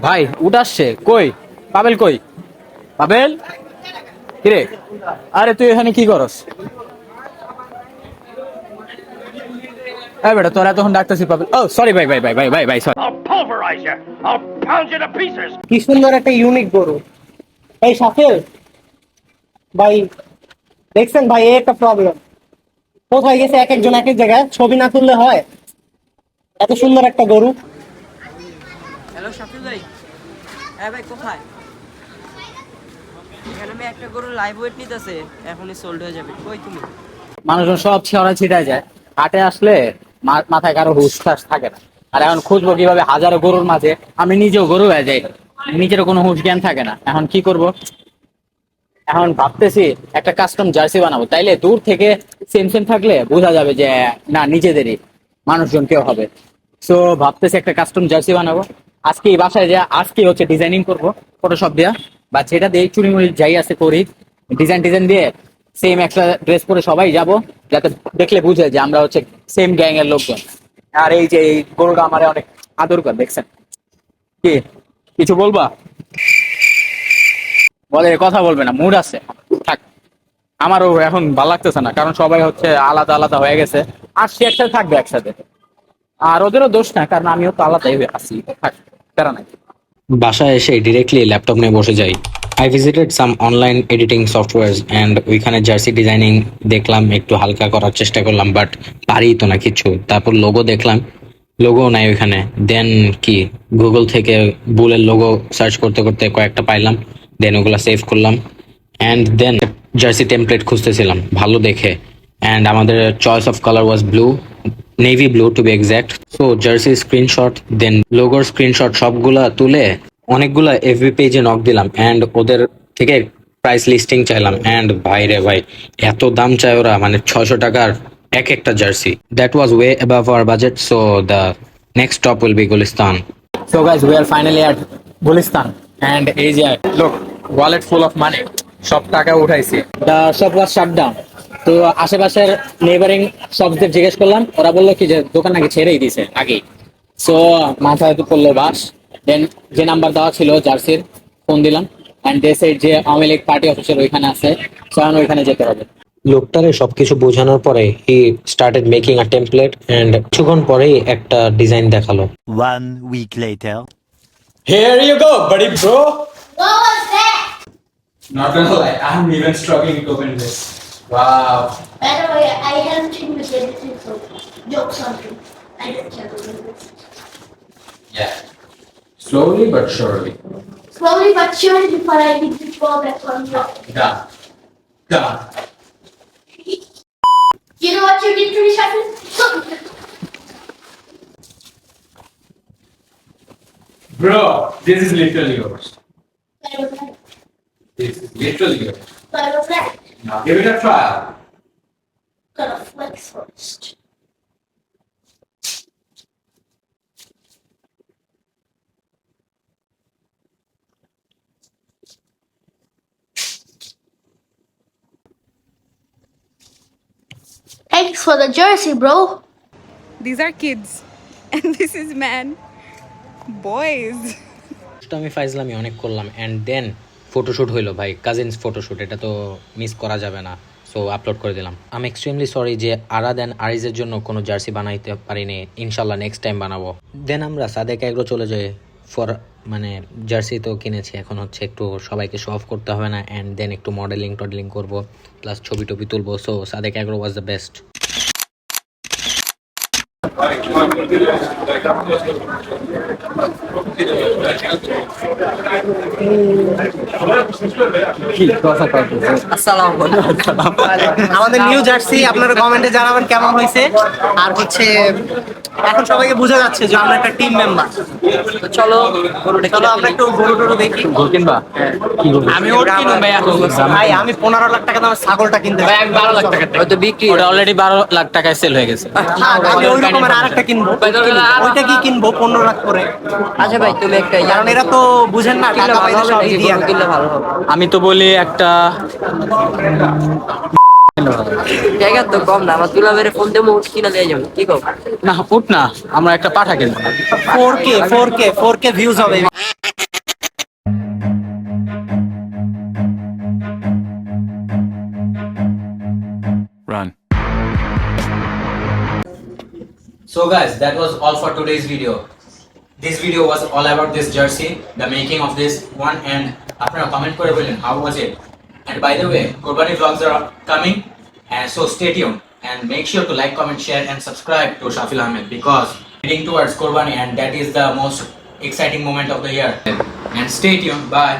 ভাই উঠ আসছে কই? পাবেল কই? পাবেল কিরে? আরে তুই এখানে কি করস? এই বেটা তোরা তখন ডাকতেছি পাবেল। ও সরি ভাই ভাই ভাই ভাই ভাই ভাই sorry. I'll pulverize you. I'll pound you to pieces. কি সুন্দর একটা ইউনিক গরু। এই সাথে ভাই দেখছেন ভাই, এই একটা প্রবলেম। কোথায় গেছে এক একজন এক এক জায়গায়, ছবি না তুললে হয়? এত সুন্দর একটা গরু। হ্যালো শাফিল ভাই। হ্যাঁ ভাই কোথায়? এখানে আমি একটা গরু লাইভ ওয়েট নিতেছে, এখনই সোল্ড হয়ে যাবে। কই তুমি? মানুষজন সব ছিঁড়া ছিটায় যায়, হাটে আসলে মাথায় কারো হুঁশ ফাস থাকে না। আর এখন খুঁজবো কিভাবে হাজারো গরুর মাঝে? আমি নিজেও গরু হয়ে যাই, নিজেরও কোনো হুঁশ জ্ঞান থাকে না। এখন কি করব? এখন ভাবতেছি একটা কাস্টম জার্সি বানাবো, তাইলে দূর থেকে সেম সেম থাকলে বোঝা যাবে যে না নিজেদেরই মানুষজন কেউ হবে। সো ভাবতেছি একটা কাস্টম জার্সি বানাবো। আজকে এই বাসায় যে আজকে হচ্ছে ডিজাইনিং করবো ফটোশপ দিয়া, বা যেটা দিয়ে চুরি মুড়ি যাই আছে করি, ডিজাইন ডিজাইন দিয়ে সেম একটা ড্রেস পরে সবাই যাব, যাতে দেখলে বুঝে যে আমরা হচ্ছে সেম গ্যাং এর লোকজন। আর এই যে এই গরুটা আমার অনেক আদর করে, দেখছেন? কি কিছু বলবা? বলে কথা বলবে না, মুড আছে থাক। আমারও এখন ভালো লাগতেছে না, কারণ সবাই হচ্ছে আলাদা আলাদা হয়ে গেছে। আর সে একসাথে থাকবে একসাথে, আর ওদেরও দোষ না, কারণ আমিও তো আলাদাই হয়ে আছি। থাক, প্যারা নাই। বাসায় এসে ডিরেক্টলি ল্যাপটপ নিয়ে বসে যাই। I visited some online editing software and ওইখানে জার্সি ডিজাইনিং দেখলাম, একটু হালকা করার চেষ্টা করলাম, বাট পারি তো না কিছু। তারপর লোগো দেখলাম, লোগো নাই ওইখানে। দেন কি গুগল থেকে বুলের লোগো সার্চ করতে করতে কয়েকটা পাইলাম, দেন ওগুলা সেভ করলাম। অ্যান্ড দেন জার্সি টেমপ্লেট খুঁজতেছিলাম ভালো দেখে, অ্যান্ড আমাদের choice of colour was blue, navy blue to be exact. So jersey screenshot then লোগোর স্ক্রিনশট সবগুলা তুলে অনেকগুলা এফবি পেজে নক দিলাম, অ্যান্ড ওদের থেকে প্রাইস লিস্টিং চাইলাম। অ্যান্ড ভাই রে ভাই, এত দাম চায় ওরা, মানে 600 টাকার এক একটা jersey. That was way above our budget. So the next stop will be Gulistan. So guys, we are finally at Gulistan, and এই যে look, wallet full of money, সব টাকা উঠাইছি। The shop was shut down. তো আশেপাশের neighbouring শপদের জিজ্ঞেস করলাম, ওরা বললো কি যে দোকান নাকি ছেড়েই দিছে আগেই। সো মাথায় তো পড়লো বাস। দেন যে নাম্বার দেওয়া ছিল জার্সির, ফোন দিলাম, অ্যান্ড দে সেড যে আওয়ামী লীগ পার্টি অফিসের ওইখানে আছে, সো এখন ওইখানে যেতে হবে। লোকটারে সবকিছু বোঝানোর পরে he started making a template, and কিছুক্ষণ পরেই একটা ডিজাইন দেখালো। 1 week later. Here you go, buddy bro. What was that? Not gonna lie, I'm even struggling to open this. Wow. By the way, I helped him with everything, so jokes on him. I didn't tell him. Yeah. Slowly but surely. Slowly but surely before I need to fall back on you. Done. Done. You know what you did to me, Shafi? Bro, this is literally yours. I was right. This is literally yours. I was right. Now give it a try. Gotta flex first. Thanks for the jersey, bro. These are kids and this is man. Boys. আমি ফাইজলামি অনেক করলাম, and then photoshoot হইলো ভাই, cousins photoshoot, এটা তো miss করা যাবে না। সো আপলোড করে দিলাম। আমি এক্সট্রিমলি সরি যে আরা দেন আরিজের জন্য কোনো জার্সি বানাইতে পারিনি। ইনশাল্লাহ নেক্সট টাইম বানাবো। দেন আমরা সাদেক এগ্রো চলে যাই ফর, মানে জার্সি তো কিনেছি, এখন হচ্ছে একটু সবাইকে শো অফ করতে হবে না, অ্যান্ড দেন একটু মডেলিং করবো, প্লাস ছবি টবি তুলবো। So Sadek agro was the best. আসসালামু আলাইকুম। আমাদের নিউ জার্সি আপনারা কমেন্টে জানাবেন কেমন হয়েছে। আর হচ্ছে এখন সবাইকে বোঝা যাচ্ছে যে আমরা একটা টিম মেম্বার। তো চলো গরুটা চলো আমরা একটু গরু টরু দেখি। গোল কিনবা? কি গোল? আমি ওর কিনুম ভাই এখন। ভাই আমি 15 লাখ টাকা দামের ছাগলটা কিনতে চাই। 12 লাখ টাকা। হয়তো বিক্রি ওটা অলরেডি 12 লাখ টাকায় সেল হয়ে গেছে। হ্যাঁ, আমি ওই রকমের আরেকটা কিনবো। ওইটা কি কিনবো 15 লাখ করে। আচ্ছা ভাই তুমি একটা কারণ এরা তো বুঝেন না, টাকা পাইলে সব দিয়ে দেয়। কিনলে ভালো হবে। আমি তো বলি একটা জায়গা তো কম না, আমার তুলা বেড়ে ফোন দিয়ে মুখ কিনা দিয়ে যাবো, কি কম? না উঠ না, আমরা একটা পাঠা কিনবো। 4K ভিউজ হবে। Run. So guys, that was all for today's video. This video was all about this jersey, the making of this one, and আপনারা comment করে বললেন how was it. And by the way, Kurbani vlogs are coming, and so stay tuned and make sure to like, comment, share and subscribe to Shafil Ahmed because heading towards Kurbani and that is the most exciting moment of the year. And stay tuned. Bye.